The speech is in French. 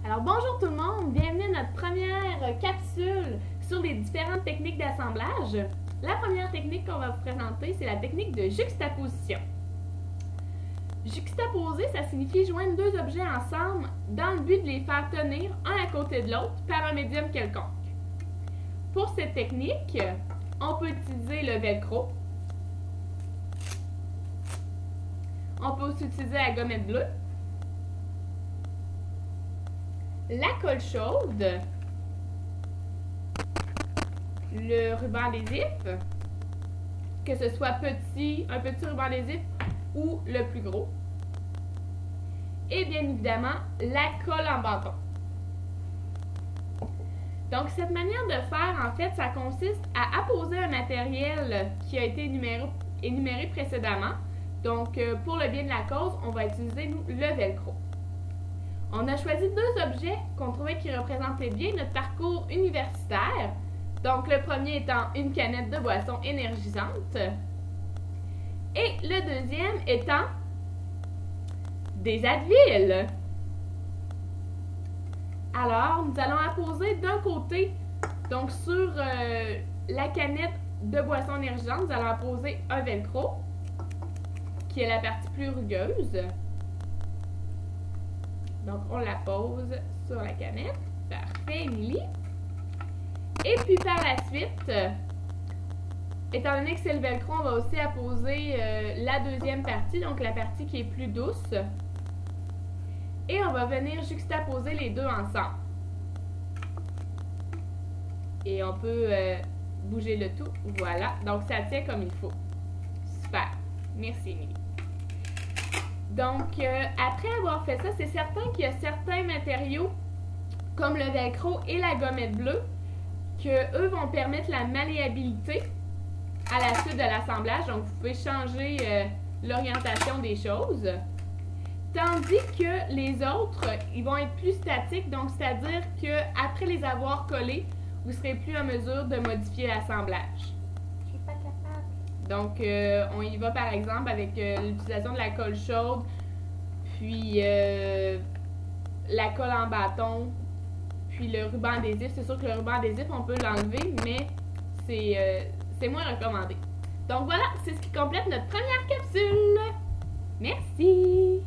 Alors bonjour tout le monde, bienvenue à notre première capsule sur les différentes techniques d'assemblage. La première technique qu'on va vous présenter, c'est la technique de juxtaposition. Juxtaposer, ça signifie joindre deux objets ensemble dans le but de les faire tenir un à côté de l'autre par un médium quelconque. Pour cette technique, on peut utiliser le velcro. On peut aussi utiliser la gommette bleue. La colle chaude, le ruban adhésif, que ce soit un petit ruban adhésif ou le plus gros, et bien évidemment la colle en bâton. Donc cette manière de faire, en fait, ça consiste à apposer un matériel qui a été énuméré précédemment. Donc pour le bien de la cause, on va utiliser nous, le velcro. On a choisi deux objets qu'on trouvait qui représentaient bien notre parcours universitaire. Donc, le premier étant une canette de boisson énergisante. Et le deuxième étant des Advil. Alors, nous allons apposer d'un côté, donc sur la canette de boisson énergisante, nous allons apposer un velcro, qui est la partie plus rugueuse. Donc, on la pose sur la canette. Parfait, Émilie. Et puis, par la suite, étant donné que c'est le velcro, on va aussi apposer la deuxième partie, donc la partie qui est plus douce. Et on va venir juxtaposer les deux ensemble. Et on peut bouger le tout. Voilà. Donc, ça tient comme il faut. Super. Merci, Émilie. Donc, après avoir fait ça, c'est certain qu'il y a certains matériaux, comme le velcro et la gommette bleue, que eux vont permettre la malléabilité à la suite de l'assemblage. Donc, vous pouvez changer l'orientation des choses. Tandis que les autres, ils vont être plus statiques. Donc, c'est-à-dire qu'après les avoir collés, vous ne serez plus en mesure de modifier l'assemblage. Je suis pas capable. Donc, on y va par exemple avec l'utilisation de la colle chaude, puis la colle en bâton, puis le ruban adhésif. C'est sûr que le ruban adhésif, on peut l'enlever, mais c'est moins recommandé. Donc voilà, c'est ce qui complète notre première capsule. Merci!